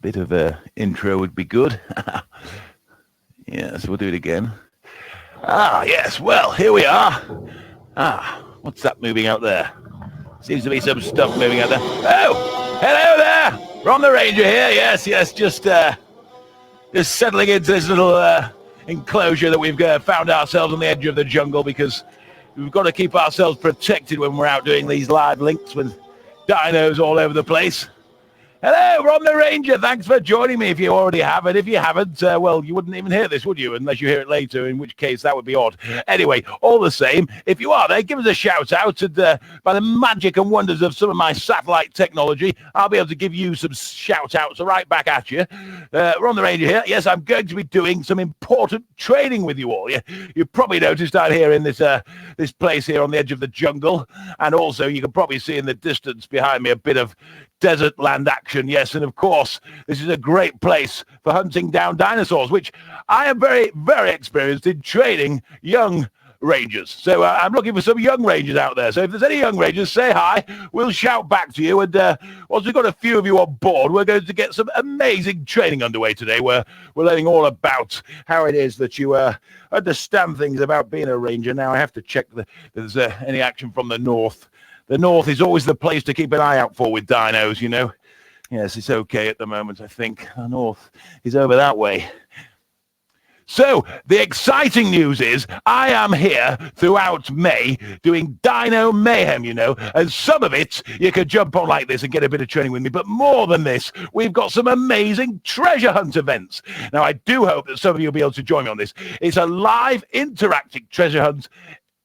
bit of a intro would be good. Yes, we'll do it again. Yes, well, here we are. What's that moving out there? Seems to be some stuff moving out there. Oh, hello there! Ron the Ranger here. Yes, just settling into this little enclosure that we've found ourselves on the edge of the jungle, because we've got to keep ourselves protected when we're out doing these live links with dinos all over the place. Hello, Ron the Ranger. Thanks for joining me if you already have. And if you haven't, well, you wouldn't even hear this, would you? Unless you hear it later, in which case that would be odd. Anyway, all the same, if you are there, give us a shout out. And by the magic and wonders of some of my satellite technology, I'll be able to give you some shout outs right back at you. Ron the Ranger here. Yes, I'm going to be doing some important training with you all. You've probably noticed out here in this this place here on the edge of the jungle. And also, you can probably see in the distance behind me a bit of desert land action. Yes, and of course this is a great place for hunting down dinosaurs, which I am very, very experienced in training young rangers. So I'm looking for some young rangers out there. So if there's any young rangers, say hi. We'll shout back to you. And once we've got a few of you on board, we're going to get some amazing training underway today, where we're learning all about how it is that you understand things about being a ranger. Now I have to check if there's any action from the north. The north is always the place to keep an eye out for with dinos, you know. Yes, it's okay at the moment, I think. The north is over that way. So, the exciting news is I am here throughout May doing Dino Mayhem, you know. And some of it, you could jump on like this and get a bit of training with me. But more than this, we've got some amazing treasure hunt events. Now, I do hope that some of you will be able to join me on this. It's a live interactive treasure hunt.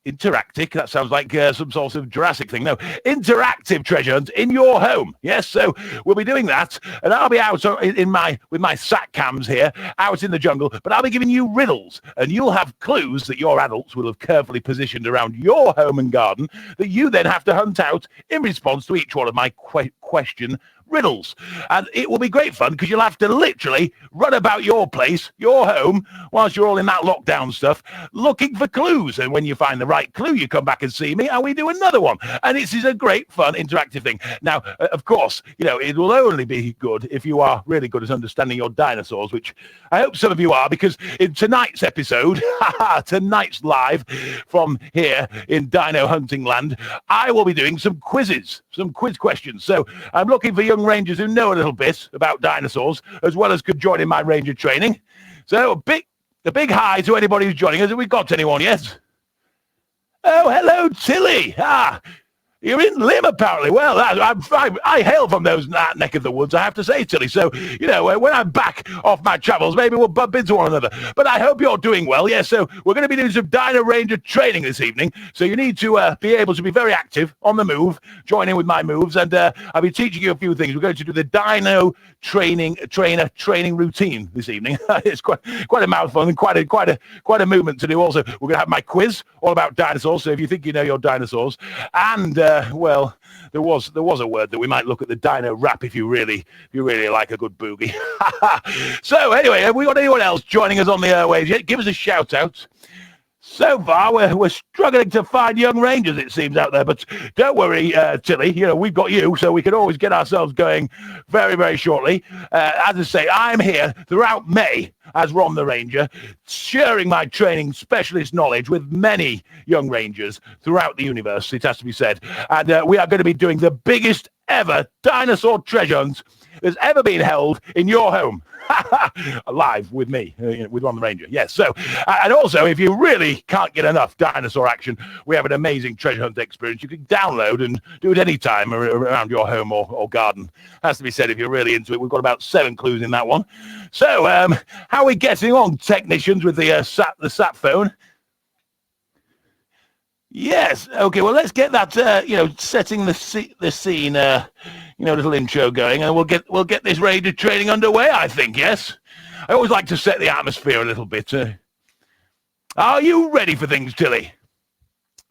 Interactive, that sounds like some sort of Jurassic thing. No, interactive treasure hunt in your home. Yes, so we'll be doing that, and I'll be out with my sat cams here, out in the jungle, but I'll be giving you riddles, and you'll have clues that your adults will have carefully positioned around your home and garden that you then have to hunt out in response to each one of my question riddles. And it will be great fun, because you'll have to literally run about your place, your home, whilst you're all in that lockdown stuff, looking for clues. And when you find the right clue, you come back and see me, and we do another one. And this is a great, fun, interactive thing. Now, of course, you know, it will only be good if you are really good at understanding your dinosaurs, which I hope some of you are, because in tonight's episode, tonight's live from here in Dino Hunting Land, I will be doing some quizzes, some quiz questions. So I'm looking for young rangers who know a little bit about dinosaurs, as well as could join in my ranger training. So a big hi to anybody who's joining us. Have we got anyone? Yes. Oh, hello, Tilly. You're in Lim, apparently. Well, I hail from that neck of the woods, I have to say, Tilly. So, you know, when I'm back off my travels, maybe we'll bump into one another. But I hope you're doing well. Yes, so we're going to be doing some Dino Ranger training this evening. So you need to be able to be very active, on the move, join in with my moves. And I'll be teaching you a few things. We're going to do the Dino training routine this evening. It's quite a mouthful and quite a movement to do. Also, we're going to have my quiz all about dinosaurs. So if you think you know your dinosaurs, and well, there was a word that we might look at, the Dino Rap, if you really like a good boogie. So anyway, have we got anyone else joining us on the airwaves yet? Give us a shout out. So far, we're struggling to find young rangers, it seems, out there. But don't worry, Tilly, you know, we've got you, so we can always get ourselves going very, very shortly. As I say, I'm here throughout May as Ron the Ranger, sharing my training specialist knowledge with many young rangers throughout the universe, it has to be said. And we are going to be doing the biggest ever dinosaur treasure hunt that's ever been held in your home. Live with me, with Ron the Ranger. Yes, so, and also, if you really can't get enough dinosaur action, we have an amazing treasure hunt experience you can download and do it anytime around your home or garden. Has to be said, if you're really into it. We've got about 7 clues in that one. So, how are we getting on, technicians, with the sat phone? Yes. Okay. Well, let's get that. You know, setting the scene. You know, little intro going, and we'll get this Ranger training underway, I think. Yes. I always like to set the atmosphere a little bit. Are you ready for things, Tilly?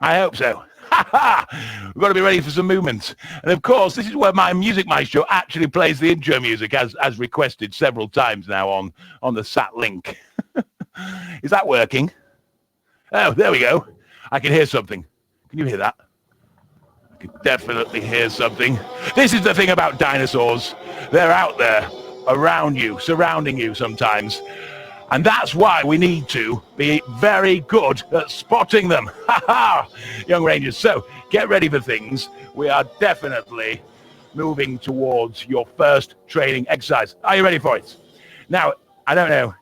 I hope so. We've got to be ready for some movement. And of course, this is where my music maestro actually plays the intro music, as requested several times now on the sat link. Is that working? Oh, there we go. I can hear something. Can you hear that? I can definitely hear something. This is the thing about dinosaurs. They're out there around you, surrounding you sometimes. And that's why we need to be very good at spotting them. Ha ha! Young Rangers, so get ready for things. We are definitely moving towards your first training exercise. Are you ready for it? Now, I don't know,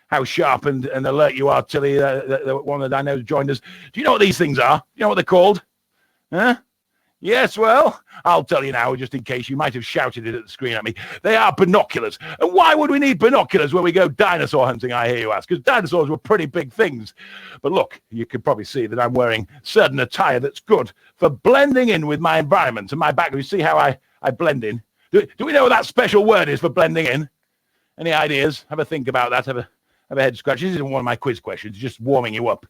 how sharp and alert you are, Tilly, the one that I know joined us. Do you know what these things are? You know what they're called? Huh? Yes, well, I'll tell you now, just in case you might have shouted it at the screen at me. They are binoculars. And why would we need binoculars when we go dinosaur hunting, I hear you ask? Because dinosaurs were pretty big things. But look, you can probably see that I'm wearing certain attire that's good for blending in with my environment and my background. You see how I blend in? Do we know what that special word is for blending in? Any ideas? Have a think about that. Have a head scratch. This isn't one of my quiz questions, just warming you up.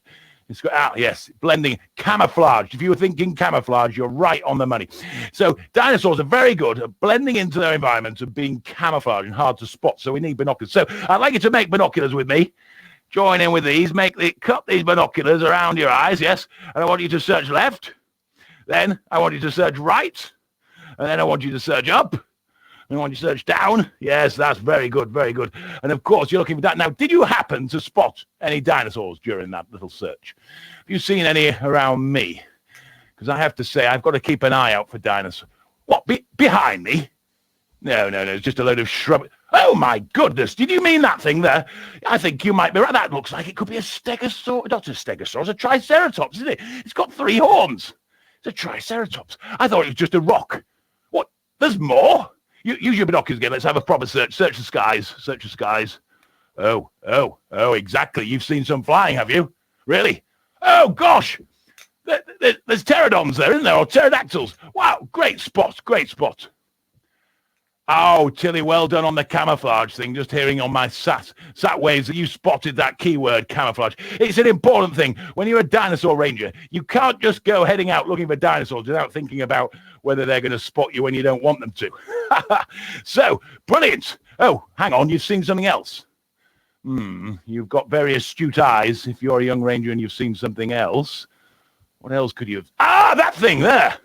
Yes, blending, camouflage. If you were thinking camouflage, you're right on the money. So dinosaurs are very good at blending into their environment and being camouflaged and hard to spot. So we need binoculars. So I'd like you to make binoculars with me. Join in with these. Cut these binoculars around your eyes, yes. And I want you to search left. Then I want you to search right. And then I want you to search up. And when you search down, yes, that's very good, very good. And of course, you're looking for that. Now, did you happen to spot any dinosaurs during that little search? Have you seen any around me? Because I have to say, I've got to keep an eye out for dinosaurs. What, behind me? No, it's just a load of shrub. Oh, my goodness. Did you mean that thing there? I think you might be right. That looks like it could be a stegosaurus. Not a stegosaurus, a triceratops, isn't it? It's got 3 horns. It's a triceratops. I thought it was just a rock. What? There's more? Use your binoculars again. Let's have a proper search. Search the skies. Search the skies. Oh, exactly. You've seen some flying, have you? Really? Oh, gosh. There's pterodons there, isn't there? Or pterodactyls. Wow, great spot. Great spot. Oh, Tilly, well done on the camouflage thing. Just hearing on my sat waves that you spotted that keyword camouflage. It's an important thing. When you're a dinosaur ranger, you can't just go heading out looking for dinosaurs without thinking about whether they're going to spot you when you don't want them to. So, brilliant. Oh, hang on. You've seen something else. You've got very astute eyes if you're a young ranger and you've seen something else. What else could you have? Ah, that thing there.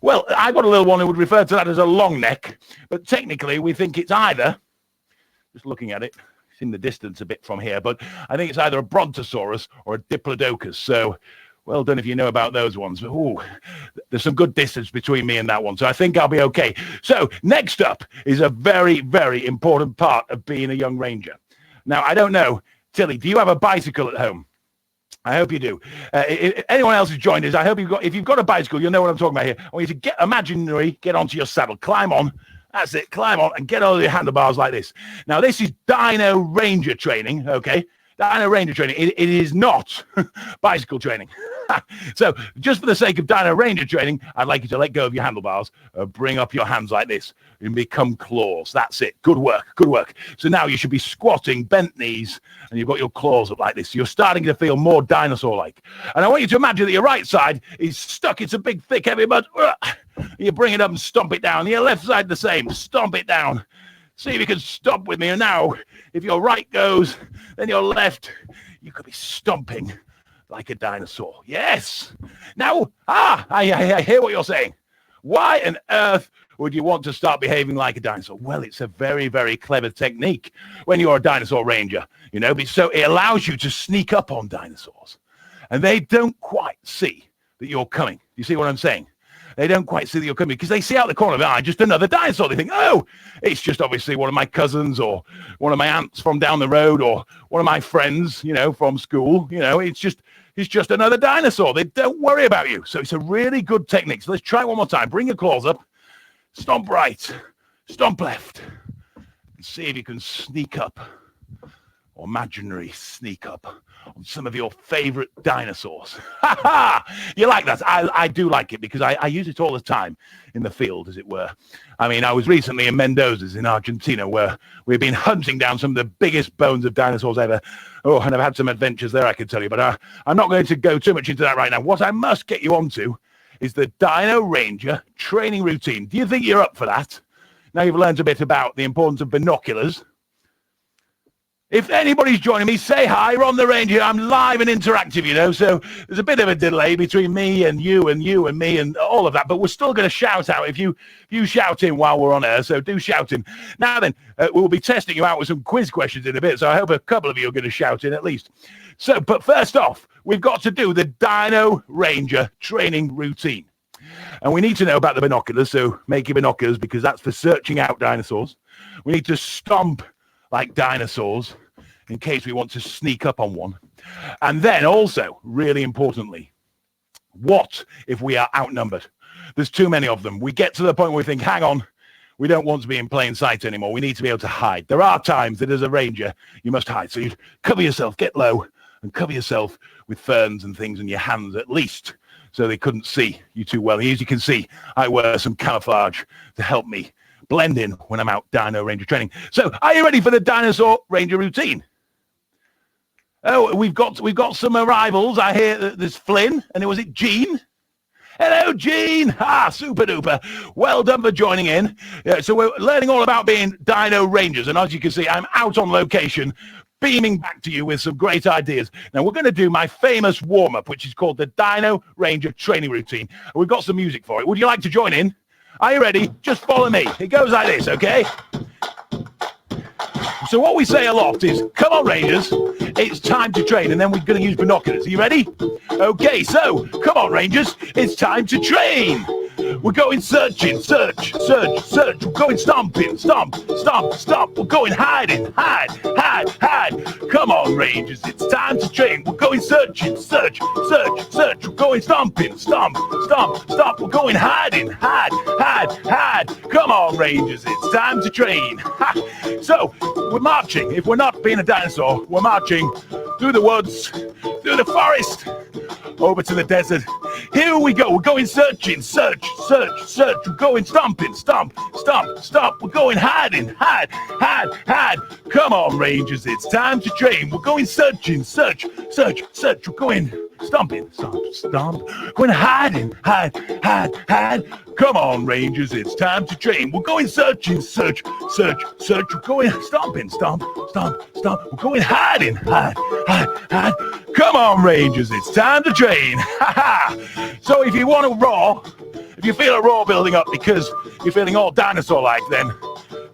Well, I've got a little one who would refer to that as a long neck, but technically we think it's either, just looking at it, it's in the distance a bit from here, but I think it's either a brontosaurus or a diplodocus. So well done if you know about those ones. Ooh, there's some good distance between me and that one, so I think I'll be okay. So next up is a very, very important part of being a young ranger. Now, I don't know, Tilly, do you have a bicycle at home? I hope you do. If anyone else has joined us, I hope if you've got a bicycle, you'll know what I'm talking about here. I want you to get onto your saddle, climb on. That's it, climb on and get all your handlebars like this. Now, this is Dino Ranger training, okay? Dino Ranger training. It is not bicycle training. So, just for the sake of Dino Ranger training, I'd like you to let go of your handlebars, bring up your hands like this, and become claws. That's it. Good work. Good work. So now you should be squatting, bent knees, and you've got your claws up like this. You're starting to feel more dinosaur-like. And I want you to imagine that your right side is stuck. It's a big, thick, heavy mud. You bring it up and stomp it down. Your left side the same. Stomp it down. See if you can stomp with me. And now, if your right goes, then your left, you could be stomping like a dinosaur. Yes. Now, I hear what you're saying. Why on earth would you want to start behaving like a dinosaur? Well, it's a very, very clever technique when you're a dinosaur ranger, so it allows you to sneak up on dinosaurs. And they don't quite see that you're coming. You see what I'm saying? They don't quite see that you're coming because they see out the corner of their eye just another dinosaur. They think, oh, it's just obviously one of my cousins or one of my aunts from down the road or one of my friends, from school. It's just another dinosaur. They don't worry about you. So it's a really good technique. So let's try it one more time. Bring your claws up. Stomp right. Stomp left. And see if you can sneak up or imaginary sneak up on some of your favorite dinosaurs. Ha ha! You like that? I do like it because I use it all the time in the field, as it were. I mean, I was recently in Mendoza's in Argentina where we've been hunting down some of the biggest bones of dinosaurs ever. Oh, and I've had some adventures there, I can tell you, but I'm not going to go too much into that right now. What I must get you onto is the Dino Ranger training routine. Do you think you're up for that? Now you've learned a bit about the importance of binoculars. If anybody's joining me, say hi. Ron the Ranger. I'm live and interactive, you know, so there's a bit of a delay between me and you and me and all of that, but we're still going to shout out if you shout in while we're on air, so do shout in. Now then, we'll be testing you out with some quiz questions in a bit, so I hope a couple of you are going to shout in at least. So, but first off, we've got to do the Dino Ranger training routine. And we need to know about the binoculars, so make your binoculars because that's for searching out dinosaurs. We need to stomp like dinosaurs in case we want to sneak up on one. And then also, really importantly, what if we are outnumbered? There's too many of them. We get to the point where we think, hang on, we don't want to be in plain sight anymore. We need to be able to hide. There are times that as a ranger, you must hide. So you cover yourself, get low, and cover yourself with ferns and things in your hands at least, so they couldn't see you too well. As you can see, I wear some camouflage to help me blend in when I'm out Dino Ranger training. So, are you ready for the Dinosaur Ranger routine? Oh, we've got some arrivals. I hear that there's Flynn, and was it Gene? Hello, Gene. Super duper. Well done for joining in. Yeah, so we're learning all about being Dino Rangers, and as you can see, I'm out on location, beaming back to you with some great ideas. Now, we're going to do my famous warm-up, which is called the Dino Ranger Training Routine. We've got some music for it. Would you like to join in? Are you ready? Just follow me. It goes like this, okay? So what we say a lot is, come on, Rangers, it's time to train, and then we're going to use binoculars. Are you ready? Okay, so, come on, Rangers, it's time to train. We're going searching, search. We're going stomping, stomp. We're going hiding, hide. Come on, Rangers, it's time to train. We're going searching, search. We're going stomping, stomp. We're going hiding, hide. Come on, Rangers, it's time to train. So, we're marching. If we're not being a dinosaur, we're marching through the woods, through the forest, over to the desert. Here we go. We're going searching, search. We're going stomping, stomp. We're going hiding, hide. Come on, Rangers, it's time to train. We're going searching, search. We're going stomping, stomp. Going hiding, hide. Come on, Rangers, it's time to train. We're going searching, search. We're going stomping, stomp. We're going hiding, hide. Come on, Rangers, it's time to train. So if you want to roar, if you feel a roar building up because you're feeling all dinosaur-like, then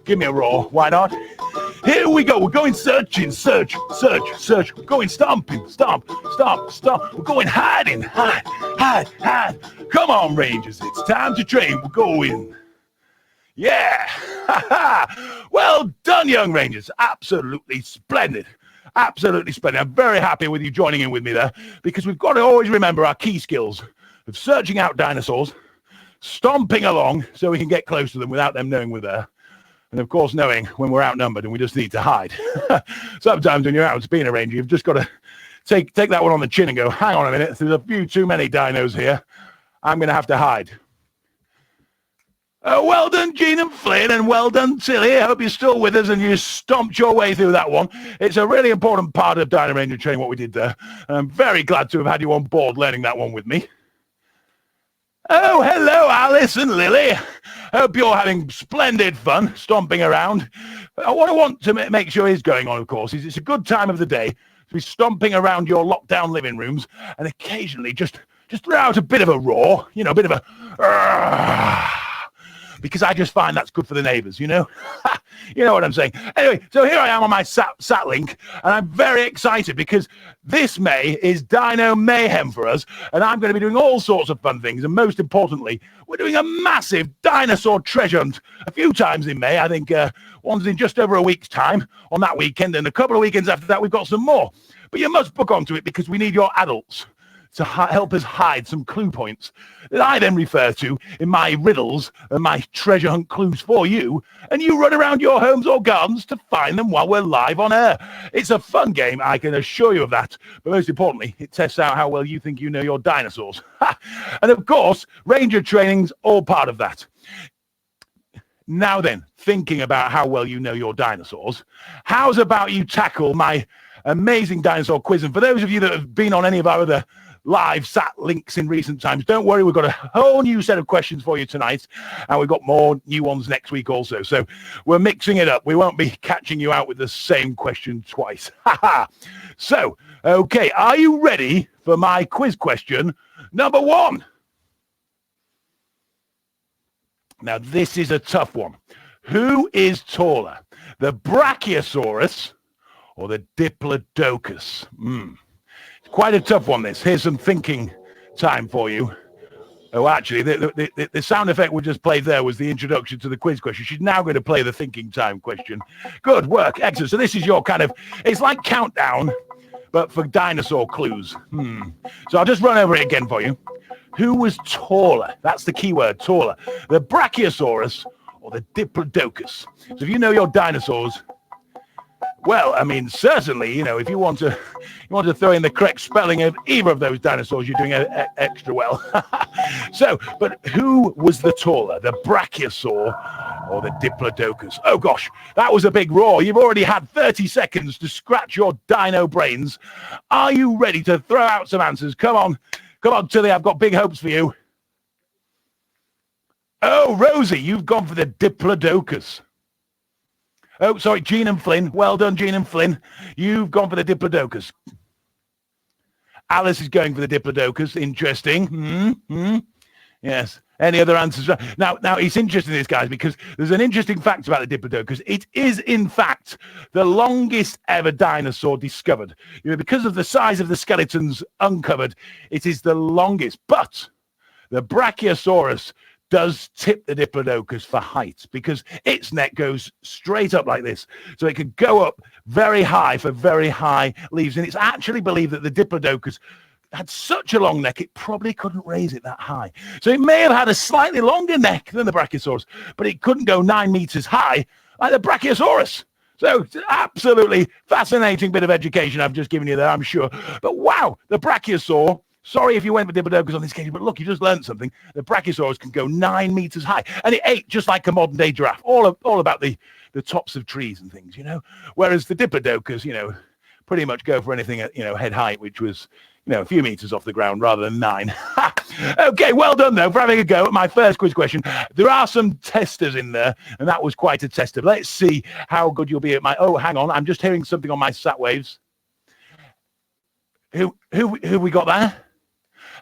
give me a roar. Why not? Here we go. We're going searching, search. We're going stomping, stomp. We're going hiding, hide. Come on, Rangers. It's time to train. We're going. Yeah. Well done, young Rangers. Absolutely splendid. Absolutely splendid. I'm very happy with you joining in with me there, because we've got to always remember our key skills of searching out dinosaurs, stomping along so we can get close to them without them knowing we're there, and of course knowing when we're outnumbered and we just need to hide. Sometimes when you're out being a ranger, you've just got to take that one on the chin and go, hang on a minute, there's a few too many dinos here. I'm going to have to hide. Well done, Gene and Flynn, and well done, Tilly. I hope you're still with us and you stomped your way through that one. It's a really important part of Dino Ranger training, what we did there. And I'm very glad to have had you on board learning that one with me. Oh, hello, Alice and Lily. Hope you're having splendid fun stomping around. What I want to make sure is going on, of course, is it's a good time of the day to be stomping around your lockdown living rooms and occasionally just throw out a bit of a roar, a bit of a... because I just find that's good for the neighbors, you know? You know what I'm saying? Anyway, so here I am on my sat link, and I'm very excited because this May is Dino Mayhem for us, and I'm going to be doing all sorts of fun things, and most importantly, we're doing a massive dinosaur treasure hunt a few times in May. I think one's in just over a week's time on that weekend, and a couple of weekends after that, we've got some more. But you must book onto it because we need your adults to help us hide some clue points that I then refer to in my riddles and my treasure hunt clues for you, and you run around your homes or gardens to find them while we're live on air. It's a fun game, I can assure you of that, but most importantly, it tests out how well you think you know your dinosaurs. And of course, ranger training's all part of that. Now then, thinking about how well you know your dinosaurs, how's about you tackle my amazing dinosaur quiz? And for those of you that have been on any of our other live sat links in recent times. Don't worry, we've got a whole new set of questions for you tonight, and we've got more new ones next week also. So we're mixing it up. We won't be catching you out with the same question twice. So, okay, are you ready for my quiz question number 1? Now, this is a tough one. Who is taller, the Brachiosaurus or the Diplodocus? It's quite a tough one, this. Here's some thinking time for you. Oh, actually, the sound effect we just played there was the introduction to the quiz question. She's now going to play the thinking time question. Good work. Excellent. So this is your kind of, it's like countdown, but for dinosaur clues. So I'll just run over it again for you. Who was taller? That's the key word, taller. The Brachiosaurus or the Diplodocus? So if you know your dinosaurs, well, I mean, certainly, you know, if you want to throw in the correct spelling of either of those dinosaurs, you're doing extra well. So, but who was the taller, the Brachiosaur or the Diplodocus? Oh, gosh, that was a big roar. You've already had 30 seconds to scratch your dino brains. Are you ready to throw out some answers? Come on, Tilly, I've got big hopes for you. Oh, Rosie, you've gone for the Diplodocus. Oh, sorry, Gene and Flynn. Well done, Gene and Flynn. You've gone for the Diplodocus. Alice is going for the Diplodocus. Interesting. Yes. Any other answers? Now, it's interesting, this, guys, because there's an interesting fact about the Diplodocus. It is, in fact, the longest ever dinosaur discovered. You know, because of the size of the skeletons uncovered, it is the longest. But the Brachiosaurus does tip the Diplodocus for height because its neck goes straight up like this. So it could go up very high for very high leaves. And it's actually believed that the Diplodocus had such a long neck, it probably couldn't raise it that high. So it may have had a slightly longer neck than the Brachiosaurus, but it couldn't go 9 meters high like the Brachiosaurus. So it's an absolutely fascinating bit of education I've just given you there, I'm sure. But wow, the Brachiosaur, sorry if you went with Diplodocus on this occasion, but look, you just learned something. The Brachiosaurus can go 9 meters high, and it ate just like a modern day giraffe, all about the tops of trees and things, you know. Whereas the Diplodocus, you know, pretty much go for anything at, you know, head height, which was, you know, a few meters off the ground rather than 9. Okay, well done, though, for having a go at my first quiz question. There are some testers in there, and that was quite a tester. Let's see how good you'll be at my... Oh, hang on, I'm just hearing something on my sat waves. Who we got there?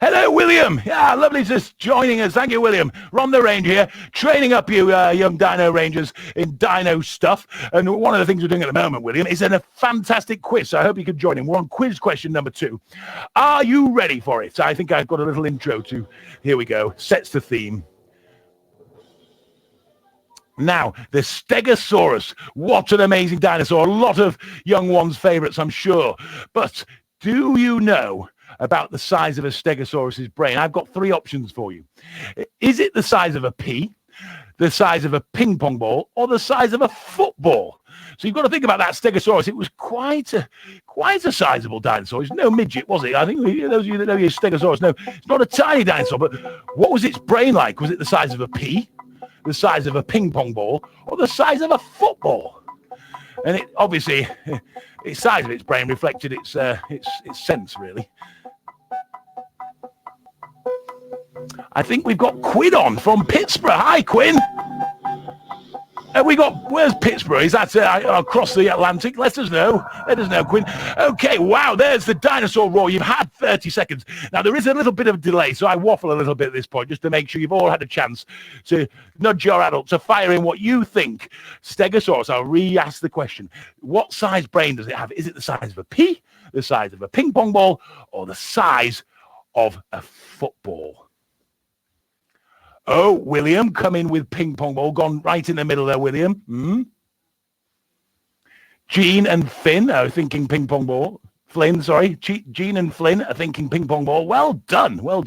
Hello, William. Yeah, lovely just joining us. Thank you, William. Ron the Ranger here, training up you young Dino Rangers in dino stuff. And one of the things we're doing at the moment, William, is a fantastic quiz. So I hope you can join in. We're on quiz question number 2. Are you ready for it? I think I've got a little intro to. Here we go. Sets the theme. Now, the Stegosaurus. What an amazing dinosaur. A lot of young ones' favorites, I'm sure. But do you know about the size of a Stegosaurus's brain? I've got 3 options for you. Is it the size of a pea, the size of a ping pong ball, or the size of a football? So you've got to think about that Stegosaurus. It was quite a sizable dinosaur. It's no midget, was it? I think those of you that know your Stegosaurus know it's not a tiny dinosaur, but what was its brain like? Was it the size of a pea, the size of a ping pong ball, or the size of a football? And it obviously, the size of its brain reflected its sense, really. I think we've got Quinn on from Pittsburgh. Hi, Quinn. Where's Pittsburgh? Is that across the Atlantic? Let us know, Quinn. Okay, wow, there's the dinosaur roar. You've had 30 seconds. Now, there is a little bit of delay, so I waffle a little bit at this point just to make sure you've all had a chance to nudge your adult to fire in what you think. Stegosaurus, I'll re-ask the question. What size brain does it have? Is it the size of a pea, the size of a ping pong ball, or the size of a football? Oh, William, come in with ping pong ball. Gone right in the middle there, William. Gene and Finn are thinking ping pong ball. Flynn, sorry. Gene and Flynn are thinking ping pong ball. Well done. Oh,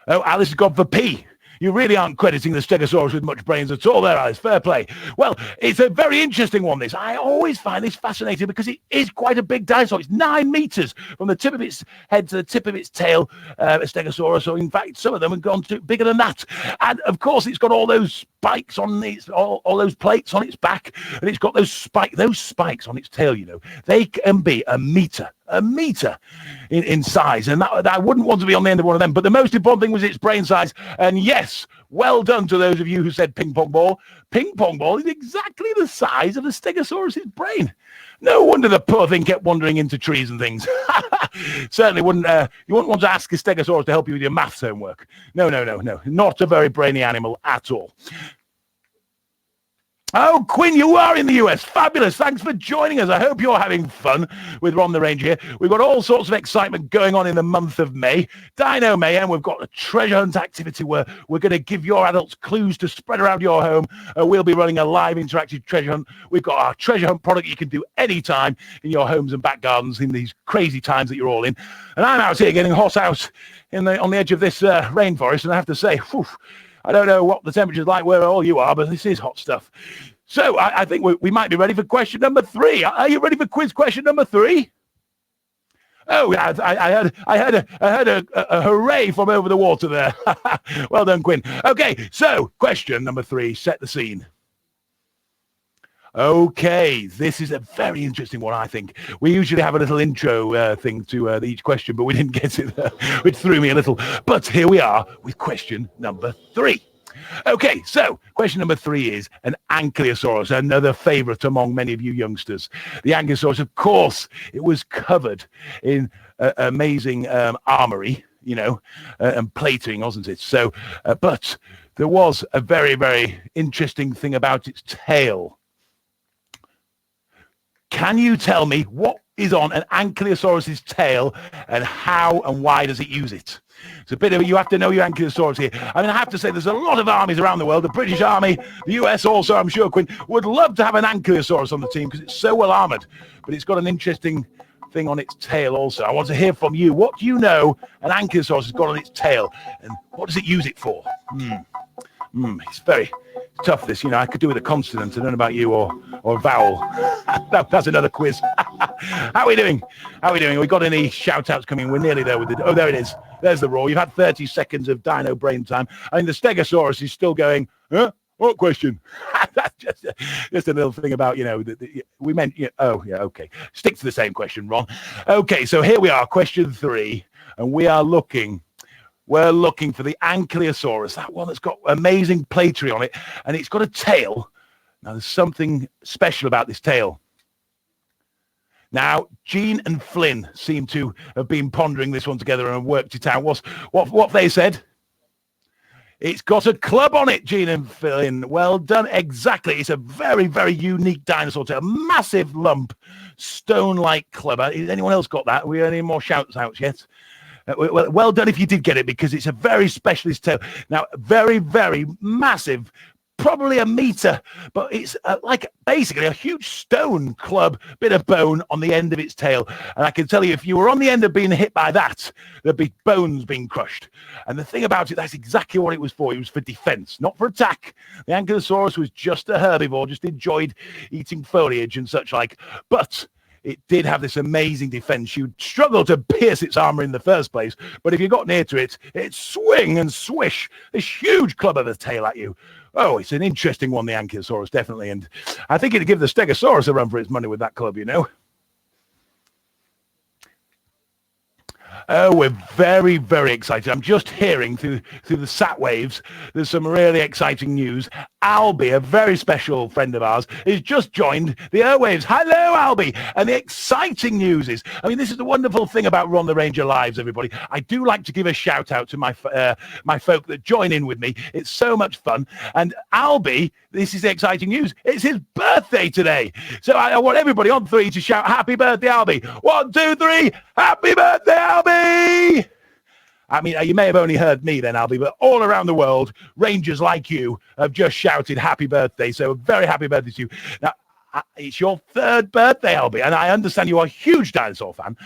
Alice has gone for P. You really aren't crediting the Stegosaurus with much brains at all there, Alice. Fair play. Well, it's a very interesting one, this. I always find this fascinating because it is quite a big dinosaur. It's 9 meters from the tip of its head to the tip of its tail, a Stegosaurus. So, in fact, some of them have gone to bigger than that. And, of course, it's got all those spikes on its, all those plates on its back. And it's got those spikes on its tail, you know. They can be a meter a meter in size, and that I wouldn't want to be on the end of one of them. But the most important thing was its brain size. And yes, well done to those of you who said ping pong ball. Ping pong ball is exactly the size of the Stegosaurus's brain. No wonder the poor thing kept wandering into trees and things. Certainly wouldn't. You wouldn't want to ask a Stegosaurus to help you with your maths homework. No. Not a very brainy animal at all. Oh, Quinn, you are in the US. Fabulous. Thanks for joining us. I hope you're having fun with Ron the Ranger here. We've got all sorts of excitement going on in the month of May. Dino Mayhem, we've got a treasure hunt activity where we're going to give your adults clues to spread around your home. We'll be running a live interactive treasure hunt. We've got our treasure hunt product you can do anytime in your homes and back gardens in these crazy times that you're all in. And I'm out here getting hot out on the edge of this rainforest, and I have to say, whew, I don't know what the temperature's like where all you are, but this is hot stuff. So I think we might be ready for question number 3. Are you ready for quiz question number 3? Oh, I heard a hooray from over the water there. Well done, Quinn. Okay, so question number 3. Set the scene. Okay, this is a very interesting one, I think. We usually have a little intro thing to each question, but we didn't get it, which threw me a little. But here we are with question number 3. Okay, so question number 3 is an Ankylosaurus, another favorite among many of you youngsters. The Ankylosaurus, of course, it was covered in amazing armory, and plating, wasn't it? So, but there was a very, very interesting thing about its tail. Can you tell me what is on an Ankylosaurus's tail and how and why does it use it? It's a bit of you have to know your Ankylosaurus here. I mean, I have to say there's a lot of armies around the world. The British Army, the US also, I'm sure, Quinn, would love to have an Ankylosaurus on the team because it's so well armored. But it's got an interesting thing on its tail also. I want to hear from you. What do you know an Ankylosaurus has got on its tail and what does it use it for? It's very tough, this. I could do with a consonant. I don't know about you or vowel. That's another quiz. How are we doing? We got any shout-outs coming? We're nearly there with it. Oh, there it is. There's the roar. You've had 30 seconds of dino brain time. I mean, the Stegosaurus is still going, huh? What question? That's just a little thing about, we meant, oh, yeah, okay. Stick to the same question, Ron. Okay, so here we are, question 3, and we're looking for the Ankylosaurus, that one that's got amazing platery on it, and it's got a tail. Now, there's something special about this tail. Now, Gene and Flynn seem to have been pondering this one together and worked it out. What they said? It's got a club on it, Gene and Flynn. Well done. Exactly. It's a very, very unique dinosaur tail. A massive lump, stone-like club. Has anyone else got that? Are we any more shouts-outs yet? Well done if you did get it, because it's a very specialist tail. Now, very, very massive, probably a meter, but it's like basically a huge stone club, bit of bone on the end of its tail. And I can tell you, if you were on the end of being hit by that, there'd be bones being crushed. And the thing about it, that's exactly what it was for. It was for defense, not for attack. The Ankylosaurus was just a herbivore, just enjoyed eating foliage and such like. But it did have this amazing defense. You'd struggle to pierce its armor in the first place, but if you got near to it, it'd swing and swish this huge club of a tail at you. Oh, it's an interesting one, the Ankylosaurus, definitely. And I think it'd give the Stegosaurus a run for its money with that club, Oh, we're very, very excited. I'm just hearing through the sat waves, there's some really exciting news. Albie, a very special friend of ours, has just joined the airwaves. Hello, Albie. And the exciting news is, I mean, this is the wonderful thing about Ron the Ranger Lives, everybody. I do like to give a shout out to my folk that join in with me. It's so much fun. And Albie, this is the exciting news. It's his birthday today. So I want everybody on 3 to shout, happy birthday, Albie. 1, 2, 3, happy birthday, Albie. I mean, you may have only heard me then, Albie, but all around the world, Rangers like you have just shouted happy birthday. So a very happy birthday to you. Now, it's your 3rd birthday, Albie, and I understand you are a huge dinosaur fan.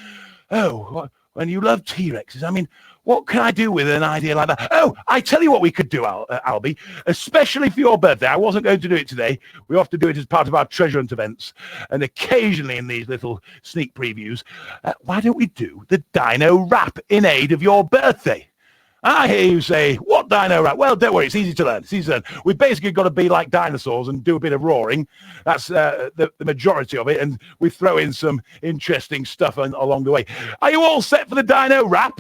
Oh, and you love T-Rexes. I mean, what can I do with an idea like that? Oh, I tell you what we could do, Albie, especially for your birthday. I wasn't going to do it today. We have to do it as part of our treasure hunt events. And occasionally in these little sneak previews, why don't we do the Dino Rap in aid of your birthday? I hear you say, what Dino Rap? Well, don't worry, it's easy to learn. It's easy to learn. We've basically got to be like dinosaurs and do a bit of roaring. That's the majority of it, and we throw in some interesting stuff along the way. Are you all set for the Dino Rap?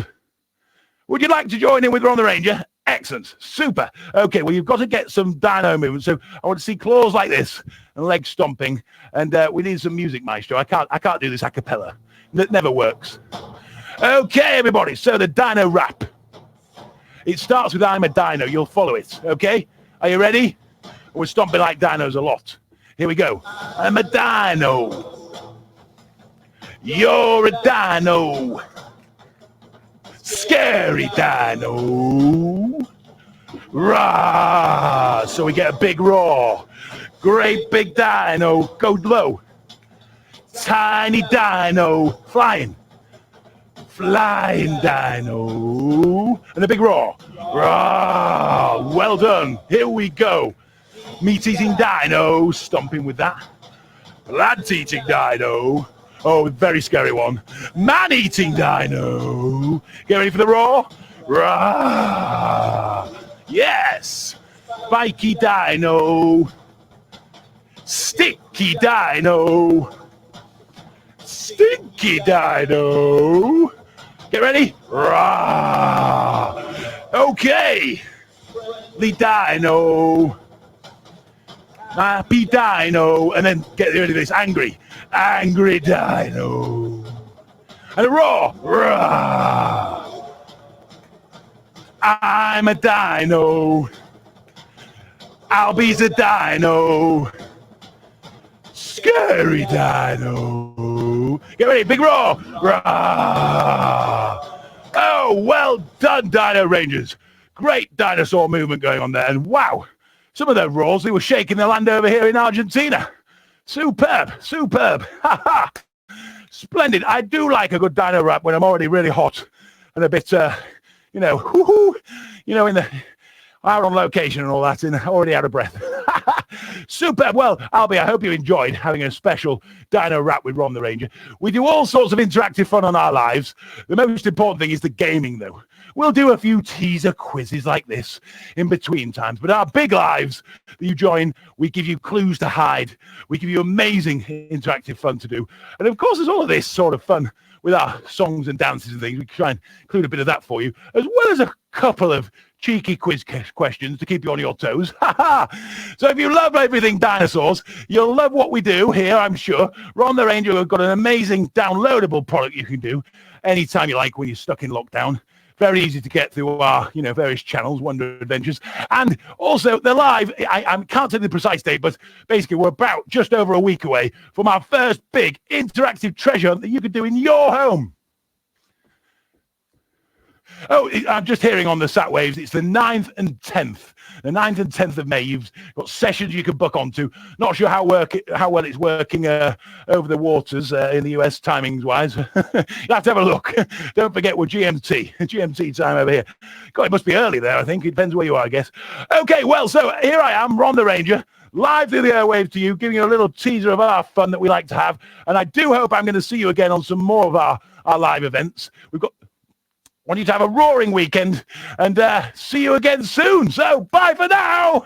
Would you like to join in with Ron the Ranger? Excellent. Super. Okay, well, you've got to get some dino movement. So I want to see claws like this and legs stomping. And we need some music, Maestro. I can't do this a cappella. It never works. Okay, everybody. So the Dino Rap. It starts with I'm a Dino. You'll follow it. Okay? Are you ready? We're stomping like dinos a lot. Here we go. I'm a dino. You're a dino. Scary dino. Rah! So we get a big roar. Great big dino. Go low. Tiny dino. Flying. Flying dino. And a big roar. Rah! Well done. Here we go. Meat-eating dino. Stomping with that. Plant-eating dino. Oh, very scary one. Man-eating dino. Get ready for the roar. Rah! Yes. Spiky dino. Sticky dino. Stinky dino. Get ready. Rah! Okay. The dino. Happy dino. And then get rid of this. Angry. Angry dino. And a roar. Rah! I'm a dino. Albie's a dino. Scary dino. Get ready. Big roar. Rah! Oh, well done, Dino Rangers. Great dinosaur movement going on there. And wow, some of those roars, they were shaking the land over here in Argentina. Superb, superb. Ha ha. Splendid. I do like a good Dino Rap when I'm already really hot and a bit, in the out on location and all that, and already out of breath. Superb. Well, Albie, I hope you enjoyed having a special Dino Rap with Ron the Ranger. We do all sorts of interactive fun on our lives. The most important thing is the gaming, though. We'll do a few teaser quizzes like this in between times, but our big lives that you join, we give you clues to hide. We give you amazing interactive fun to do. And of course, there's all of this sort of fun with our songs and dances and things. We try and include a bit of that for you, as well as a couple of cheeky quiz questions to keep you on your toes. So if you love everything dinosaurs, you'll love what we do here, I'm sure. Ron the Ranger have got an amazing downloadable product you can do anytime you like when you're stuck in lockdown. Very easy to get through our, various channels, Wonder Adventures. And also, they're live. I can't tell you the precise date, but basically we're about just over a week away from our first big interactive treasure hunt that you could do in your home. Oh, I'm just hearing on the sat waves, it's the 9th and 10th. The 9th and 10th of May, you've got sessions you can book onto. Not sure how well it's working over the waters in the US timings-wise. You'll have to have a look. Don't forget we're GMT time over here. God, it must be early there, I think. It depends where you are, I guess. Okay, well, so here I am, Ron the Ranger, live through the airwaves to you, giving you a little teaser of our fun that we like to have. And I do hope I'm going to see you again on some more of our live events. Want you to have a roaring weekend and see you again soon. So bye for now.